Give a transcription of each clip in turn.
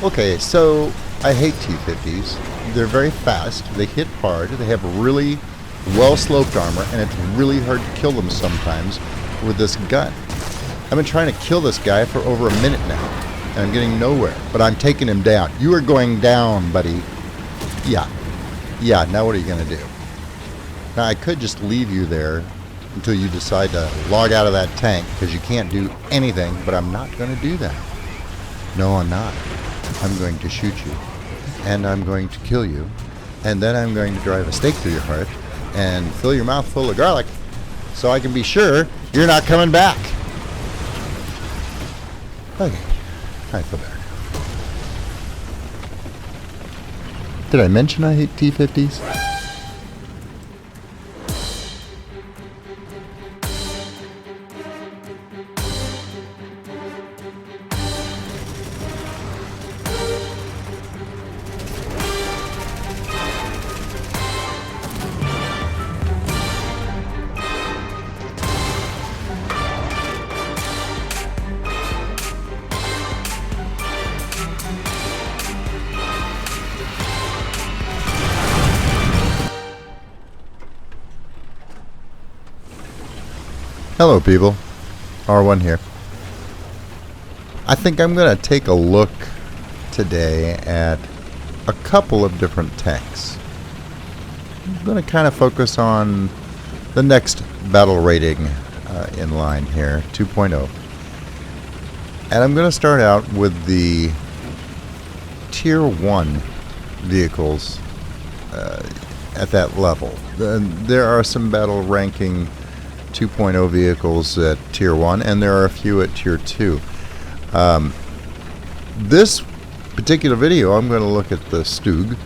Okay, so I hate T-50s. They're very fast, they hit hard, they have really well-sloped armor, and it's really hard to kill them sometimes with this gun. I've been trying to kill this guy for over a minute now, and I'm getting nowhere, but I'm taking him down. You are going down, buddy. Yeah, now what are you going to do? Now, I could just leave you there until you decide to log out of that tank, because you can't do anything, but I'm not going to do that. No, I'm not. I'm going to shoot you, and I'm going to kill you, and then I'm going to drive a stake through your heart and fill your mouth full of garlic so I can be sure you're not coming back. Okay, I feel better. Did I mention I hate T-50s? Hello people, R1 here. I think I'm going to take a look today at a couple of different tanks. I'm going to kind of focus on the next battle rating in line here, 2.0. And I'm going to start out with the Tier 1 vehicles at that level. There are some battle ranking 2.0 vehicles at Tier 1, and there are a few at Tier 2. This particular video, I'm going to look at the Stug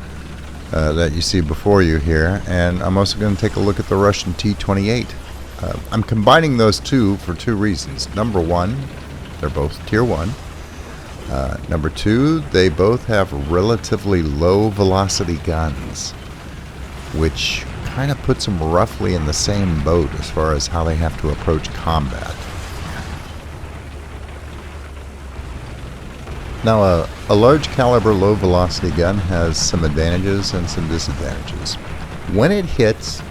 that you see before you here, and I'm also going to take a look at the Russian T-28. I'm combining those two for two reasons. Number one, they're both Tier 1. Number two, they both have relatively low velocity guns, which kind of puts them roughly in the same boat as far as how they have to approach combat. Now, a large caliber low velocity gun has some advantages and some disadvantages. When it hits,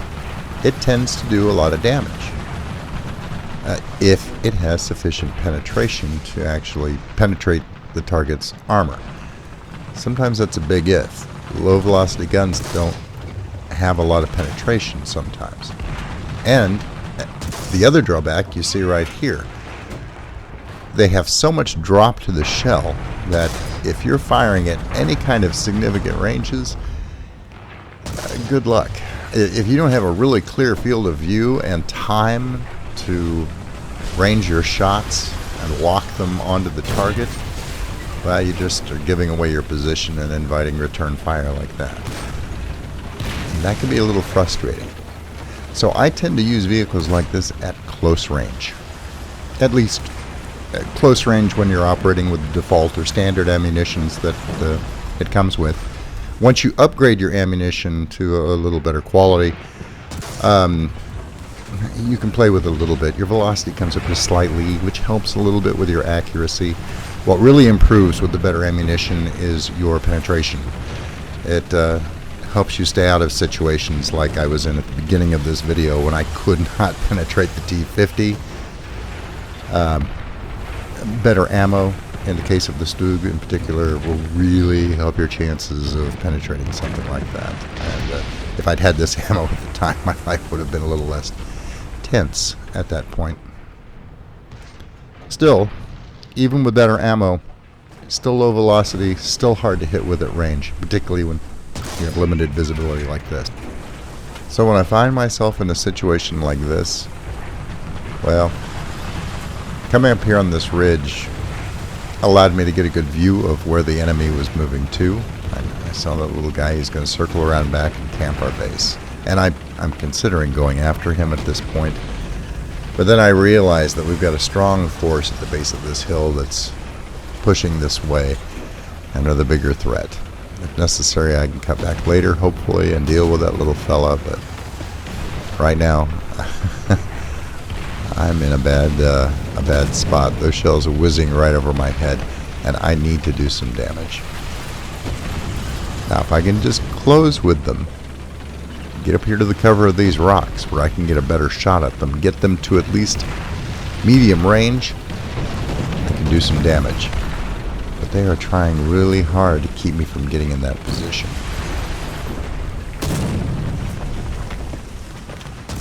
it tends to do a lot of damage if it has sufficient penetration to actually penetrate the target's armor. Sometimes that's a big if. Low velocity guns don't have a lot of penetration sometimes. And the other drawback you see right here, they have so much drop to the shell that if you're firing at any kind of significant ranges, good luck. If you don't have a really clear field of view and time to range your shots and lock them onto the target, well, you just are giving away your position and inviting return fire like that. That can be a little frustrating. So I tend to use vehicles like this at close range. At least at close range when you're operating with default or standard ammunitions that it comes with. Once you upgrade your ammunition to a little better quality, you can play with it a little bit. Your velocity comes up just slightly, which helps a little bit with your accuracy. What really improves with the better ammunition is your penetration. It helps you stay out of situations like I was in at the beginning of this video when I could not penetrate the T-50. Better ammo, in the case of the Stug in particular, will really help your chances of penetrating something like that. And if I'd had this ammo at the time, my life would have been a little less tense at that point. Still, even with better ammo, still low velocity, still hard to hit with at range, particularly when you have limited visibility like this. So when I find myself in a situation like this, well, coming up here on this ridge allowed me to get a good view of where the enemy was moving to. I saw that little guy. He's going to circle around back and camp our base. And I'm considering going after him at this point. But then I realized that we've got a strong force at the base of this hill that's pushing this way and are the bigger threat. If necessary, I can cut back later, hopefully, and deal with that little fella. But right now, I'm in a bad spot. Those shells are whizzing right over my head. and I need to do some damage. Now, if I can just close with them, get up here to the cover of these rocks where I can get a better shot at them, get them to at least medium range, I can do some damage. But they are trying really hard to keep me from getting in that position.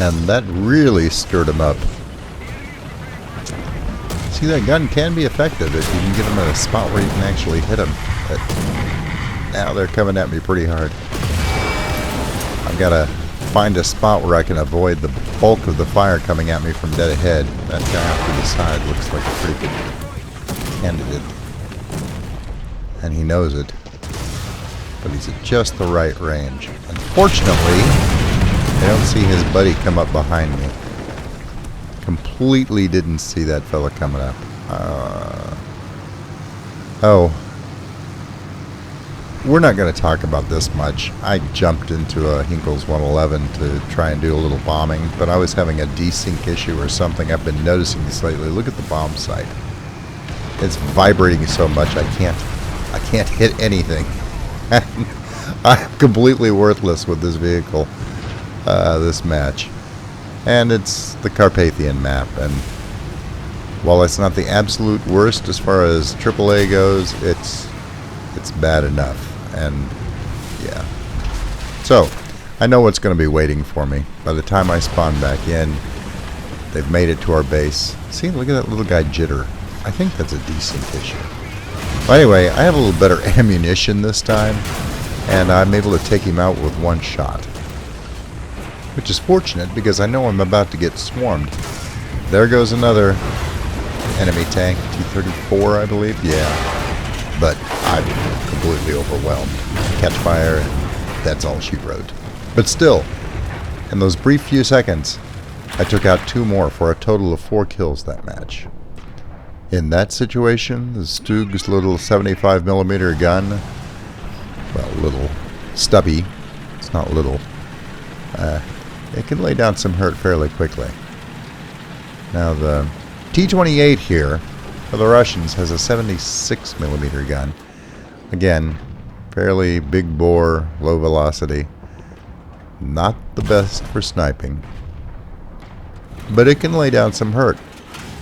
And that really stirred them up. See, that gun can be effective if you can get them at a spot where you can actually hit them. But now they're coming at me pretty hard. I've got to find a spot where I can avoid the bulk of the fire coming at me from dead ahead. That guy off to the side looks like a pretty good candidate. And he knows it. But he's at just the right range. Unfortunately, I don't see his buddy come up behind me. Completely didn't see that fella coming up. Oh. We're not going to talk about this much. I jumped into a Hinkle's 111 to try and do a little bombing, but I was having a desync issue or something. I've been noticing this lately. Look at the bomb sight. It's vibrating so much I can't hit anything. I'm completely worthless with this vehicle, this match. And it's the Carpathian map, and while it's not the absolute worst as far as AAA goes, it's bad enough. And yeah, so I know what's going to be waiting for me. By the time I spawn back in, they've made it to our base. See, look at that little guy jitter. I think that's a decent issue. Well, anyway, I have a little better ammunition this time, and I'm able to take him out with one shot, which is fortunate because I know I'm about to get swarmed. There goes another enemy tank, T-34, I believe. Yeah. But I'm completely overwhelmed. Catch fire, and that's all she wrote. But still, in those brief few seconds, I took out 2 more for a total of 4 kills that match. In that situation, the Stug's little 75mm gun, well, little stubby, it's not little, it can lay down some hurt fairly quickly. Now the T-28 here, for the Russians, has a 76mm gun. Again, fairly big bore, low velocity. Not the best for sniping. But it can lay down some hurt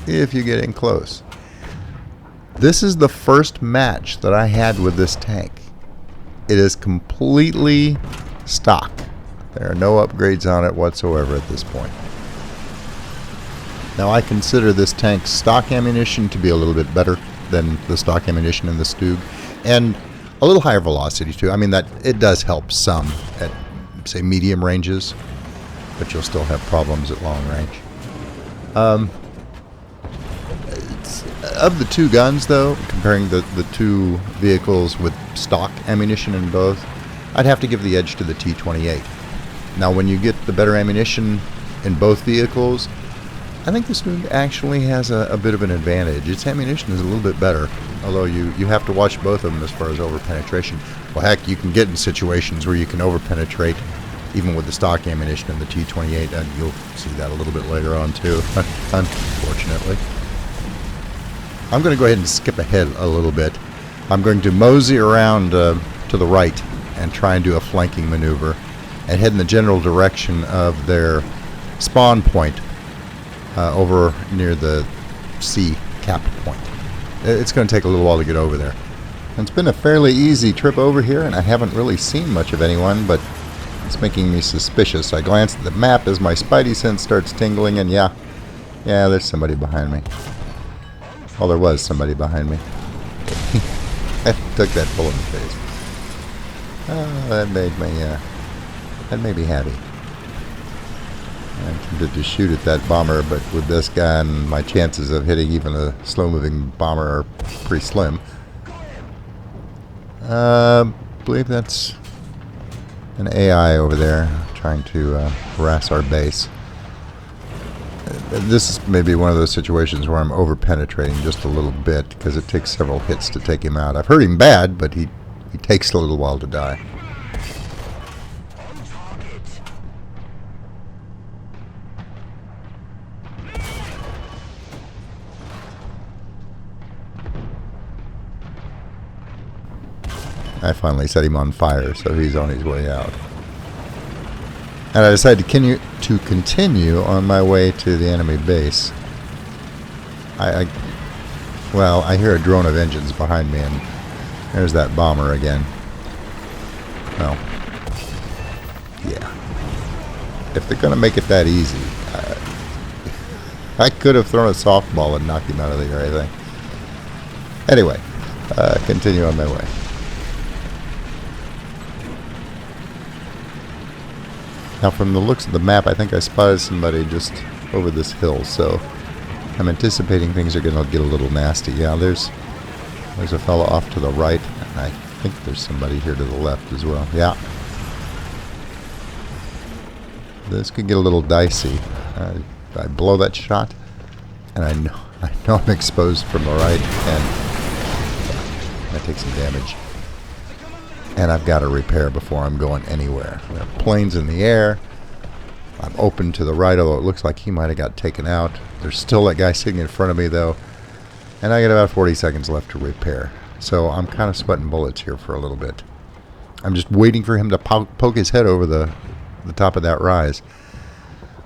if you get in close. This is the first match that I had with this tank. It is completely stock. There are no upgrades on it whatsoever at this point. Now, I consider this tank's stock ammunition to be a little bit better than the stock ammunition in the Stug, and a little higher velocity too. I mean, that it does help some at, say, medium ranges, but you'll still have problems at long range. Of the 2 guns, though, comparing the 2 vehicles with stock ammunition in both, I'd have to give the edge to the T-28. Now, when you get the better ammunition in both vehicles, I think the Stug actually has a bit of an advantage. Its ammunition is a little bit better, although you have to watch both of them as far as over-penetration. Well, heck, you can get in situations where you can over-penetrate even with the stock ammunition in the T-28, and you'll see that a little bit later on too, unfortunately. I'm going to go ahead and skip ahead a little bit. I'm going to mosey around to the right and try and do a flanking maneuver and head in the general direction of their spawn point over near the C cap point. It's going to take a little while to get over there. And it's been a fairly easy trip over here, and I haven't really seen much of anyone, but it's making me suspicious. I glance at the map as my spidey sense starts tingling, and yeah, there's somebody behind me. Well, there was somebody behind me. I took that full in the face. Oh, that made me happy. I tempted to shoot at that bomber, but with this gun, my chances of hitting even a slow-moving bomber are pretty slim. I believe that's an AI over there trying to harass our base. This is maybe one of those situations where I'm over-penetrating just a little bit because it takes several hits to take him out. I've hurt him bad, but he takes a little while to die. I finally set him on fire, so he's on his way out. And I decided to continue on my way to the enemy base. Well, I hear a drone of engines behind me, and there's that bomber again. Well, yeah. If they're going to make it that easy, I could have thrown a softball and knocked him out of the air, I think. Anyway, continue on my way. Now, from the looks of the map, I think I spotted somebody just over this hill, so I'm anticipating things are going to get a little nasty. Yeah, there's a fellow off to the right, and I think there's somebody here to the left as well. Yeah. This could get a little dicey. I blow that shot, and I know I'm exposed from the right, and I take some damage. And I've got to repair before I'm going anywhere. We have planes in the air. I'm open to the right, although it looks like he might have got taken out. There's still that guy sitting in front of me, though. And I got about 40 seconds left to repair. So I'm kind of sweating bullets here for a little bit. I'm just waiting for him to poke his head over the top of that rise.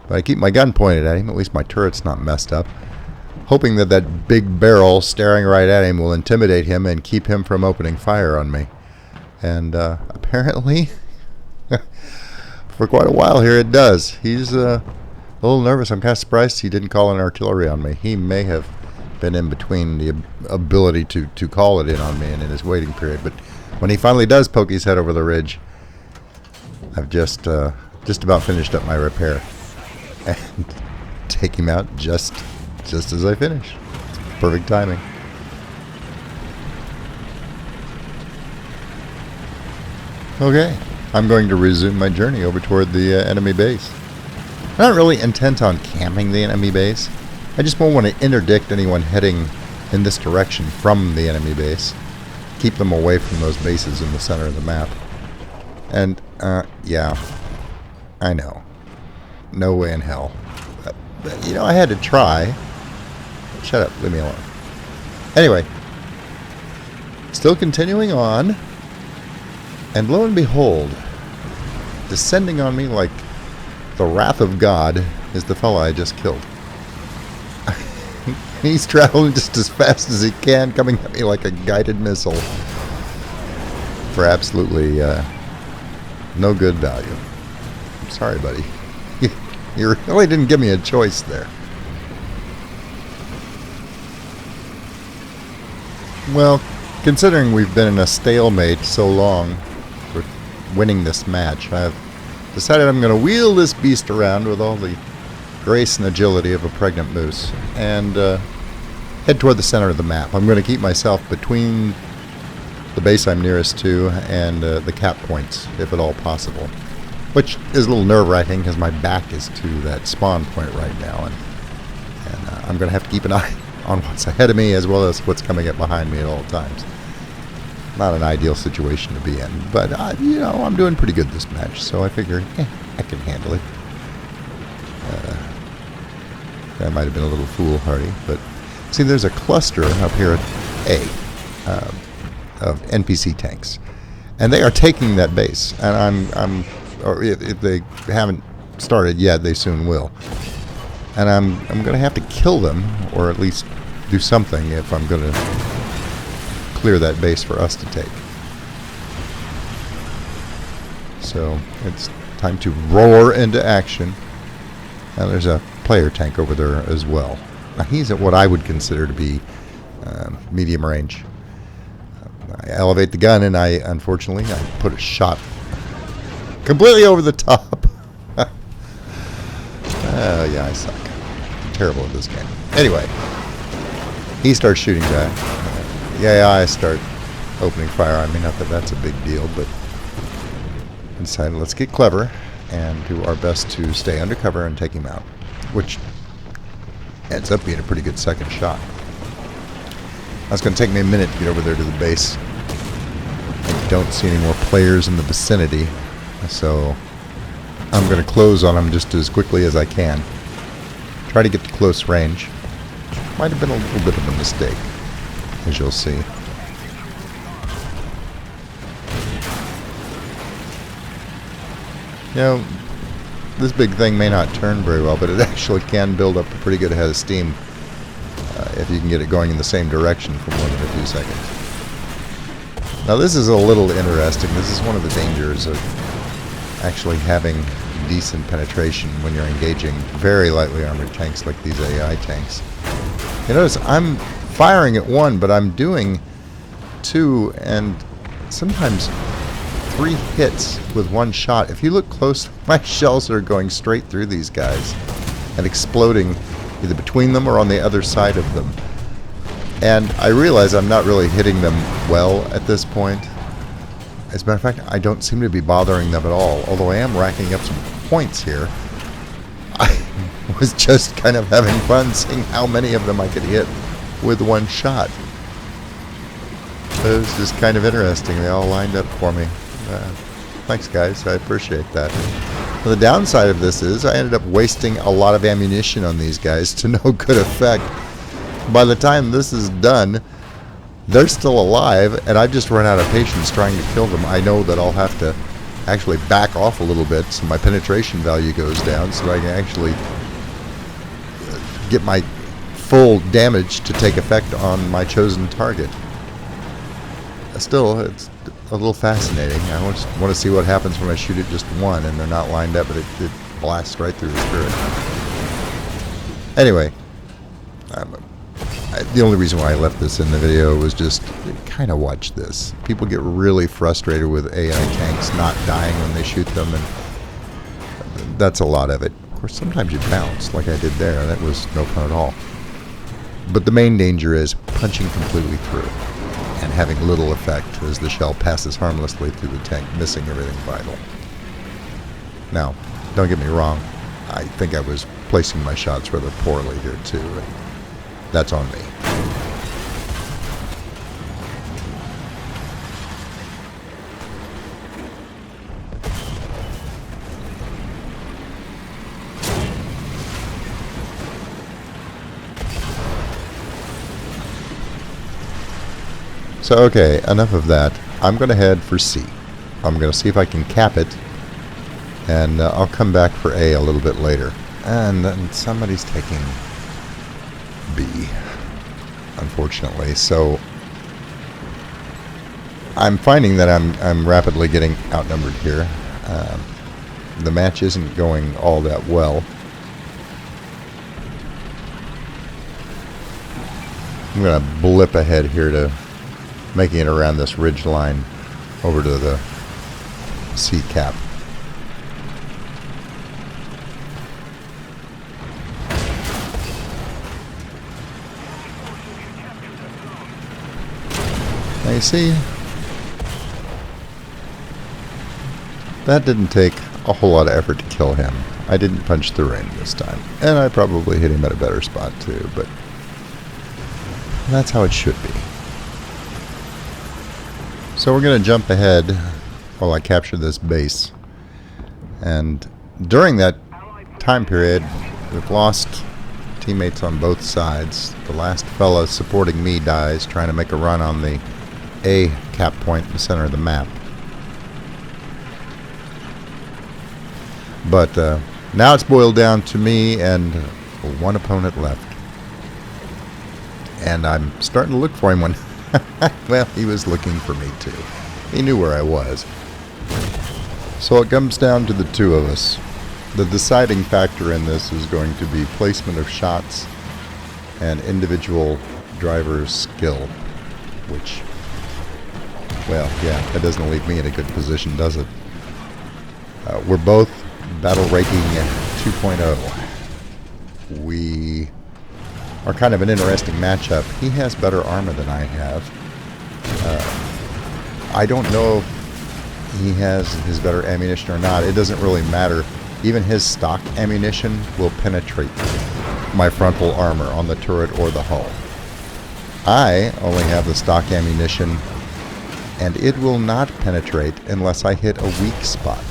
But I keep my gun pointed at him. At least my turret's not messed up. Hoping that that big barrel staring right at him will intimidate him and keep him from opening fire on me. And apparently, for quite a while here, it does. He's a little nervous. I'm kind of surprised he didn't call in artillery on me. He may have been in between the ability to call it in on me and in his waiting period. But when he finally does poke his head over the ridge, I've just about finished up my repair. And take him out just as I finish. Perfect timing. Okay, I'm going to resume my journey over toward the enemy base. I'm not really intent on camping the enemy base. I just won't want to interdict anyone heading in this direction from the enemy base. Keep them away from those bases in the center of the map. And, yeah, I know. No way in hell. But, you know, I had to try. Shut up, leave me alone. Anyway, still continuing on. And lo and behold, descending on me like the wrath of God is the fella I just killed. He's traveling just as fast as he can, coming at me like a guided missile. For absolutely no good value. I'm sorry, buddy. You really didn't give me a choice there. Well, considering we've been in a stalemate so long, winning this match, I've decided I'm going to wheel this beast around with all the grace and agility of a pregnant moose and head toward the center of the map. I'm going to keep myself between the base I'm nearest to and the cap points, if at all possible, which is a little nerve-wracking because my back is to that spawn point right now, and I'm going to have to keep an eye on what's ahead of me as well as what's coming up behind me at all times. Not an ideal situation to be in, but you know, I'm doing pretty good this match, so I figured, I can handle it. That might have been a little foolhardy, but see, there's a cluster up here at A of NPC tanks, and they are taking that base, and or if they haven't started yet, they soon will, and I'm going to have to kill them, or at least do something if I'm going to clear that base for us to take. So it's time to roar into action. Now there's a player tank over there as well. Now he's at what I would consider to be medium range. I elevate the gun and unfortunately I put a shot completely over the top. Yeah, I suck. I'm terrible at this game. Anyway, he starts shooting back. Yeah, I start opening fire on me. Not that that's a big deal, but I decided let's get clever and do our best to stay undercover and take him out, which ends up being a pretty good second shot. Now, it's going to take me a minute to get over there to the base. I don't see any more players in the vicinity, so I'm going to close on them just as quickly as I can. Try to get to close range. Might have been a little bit of a mistake, as you'll see. You know, this big thing may not turn very well, but it actually can build up a pretty good head of steam if you can get it going in the same direction for more than a few seconds. Now this is a little interesting. This is one of the dangers of actually having decent penetration when you're engaging very lightly armored tanks like these AI tanks. You notice I'm firing at one, but I'm doing two and sometimes 3 hits with one shot. If you look close, my shells are going straight through these guys and exploding either between them or on the other side of them. And I realize I'm not really hitting them well at this point. As a matter of fact, I don't seem to be bothering them at all, although I am racking up some points here. I was just kind of having fun seeing how many of them I could hit with one shot. It was just kind of interesting. They all lined up for me. Thanks, guys. I appreciate that. Well, the downside of this is I ended up wasting a lot of ammunition on these guys to no good effect. By the time this is done, they're still alive, and I've just run out of patience trying to kill them. I know that I'll have to actually back off a little bit so my penetration value goes down so I can actually get my full damage to take effect on my chosen target. Still, it's a little fascinating. I just want to see what happens when I shoot at just one and they're not lined up, but it blasts right through the spirit. Anyway, the only reason why I left this in the video was just kind of watch this. People get really frustrated with AI tanks not dying when they shoot them, and that's a lot of it. Of course, sometimes you bounce, like I did there, and that was no fun at all. But the main danger is punching completely through and having little effect as the shell passes harmlessly through the tank, missing everything vital. Now, don't get me wrong, I think I was placing my shots rather poorly here too, and that's on me. So okay, enough of that. I'm going to head for C. I'm going to see if I can cap it, and I'll come back for A a little bit later. And then somebody's taking B, unfortunately. So I'm finding that I'm rapidly getting outnumbered here. The match isn't going all that well. I'm going to blip ahead here to making it around this ridge line over to the C cap. Now you see, that didn't take a whole lot of effort to kill him. I didn't punch through him this time, and I probably hit him at a better spot too, but that's how it should be. So we're going to jump ahead while I capture this base. And during that time period, we've lost teammates on both sides. The last fella supporting me dies, trying to make a run on the A cap point in the center of the map. But now it's boiled down to me and one opponent left. And I'm starting to look for him when well, he was looking for me too. He knew where I was. So it comes down to the two of us. The deciding factor in this is going to be placement of shots and individual driver's skill, which, well, yeah, that doesn't leave me in a good position, does it? We're both battle rating 2.0. We are kind of an interesting matchup. He has better armor than I have. I don't know if he has his better ammunition or not. It doesn't really matter. Even his stock ammunition will penetrate my frontal armor on the turret or the hull. I only have the stock ammunition, and it will not penetrate unless I hit a weak spot.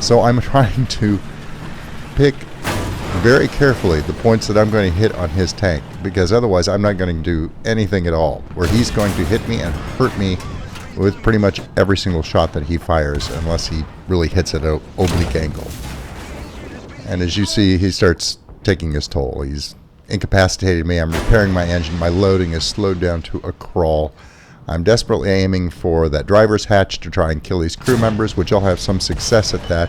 So I'm trying to pick very carefully the points that I'm going to hit on his tank, because otherwise I'm not going to do anything at all. Where he's going to hit me and hurt me with pretty much every single shot that he fires, unless he really hits at an oblique angle. And as you see, he starts taking his toll. He's incapacitated me. I'm repairing my engine. My loading is slowed down to a crawl. I'm desperately aiming for that driver's hatch to try and kill these crew members, which I'll have some success at that,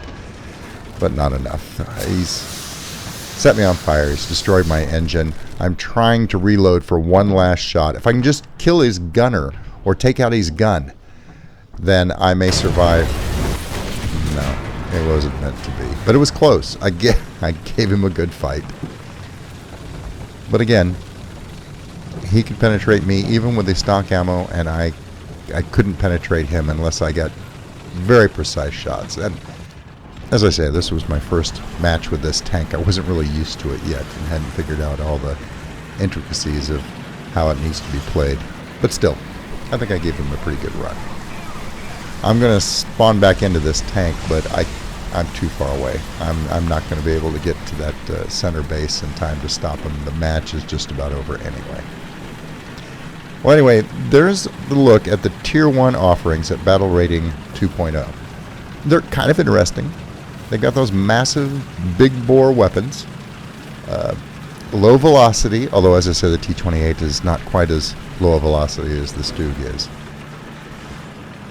but not enough. He's set me on fire. He's destroyed my engine. I'm trying to reload for one last shot. If I can just kill his gunner or take out his gun, then I may survive. No, it wasn't meant to be. But it was close. I gave him a good fight. But again, he could penetrate me even with the stock ammo, and I couldn't penetrate him unless I got very precise shots. And as I say, this was my first match with this tank. I wasn't really used to it yet and hadn't figured out all the intricacies of how it needs to be played. But still, I think I gave him a pretty good run. I'm going to spawn back into this tank, but I'm too far away. I'm not going to be able to get to that center base in time to stop him. The match is just about over anyway. Well, anyway, there's the look at the Tier 1 offerings at Battle Rating 2.0. They're kind of interesting. They've got those massive, big-bore weapons. Low velocity, although, as I said, the T-28 is not quite as low a velocity as the Stug is.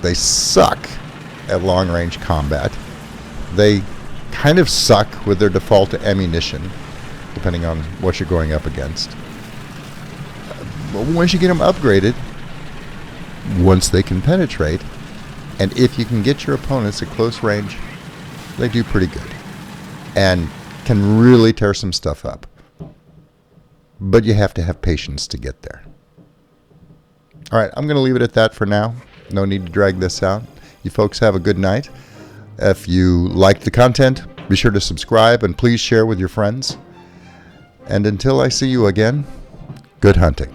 They suck at long-range combat. They kind of suck with their default ammunition, depending on what you're going up against. But once you get them upgraded, once they can penetrate, and if you can get your opponents at close range, they do pretty good and can really tear some stuff up. But you have to have patience to get there. All right, I'm going to leave it at that for now. No need to drag this out. You folks have a good night. If you liked the content, be sure to subscribe and please share with your friends. And until I see you again, good hunting.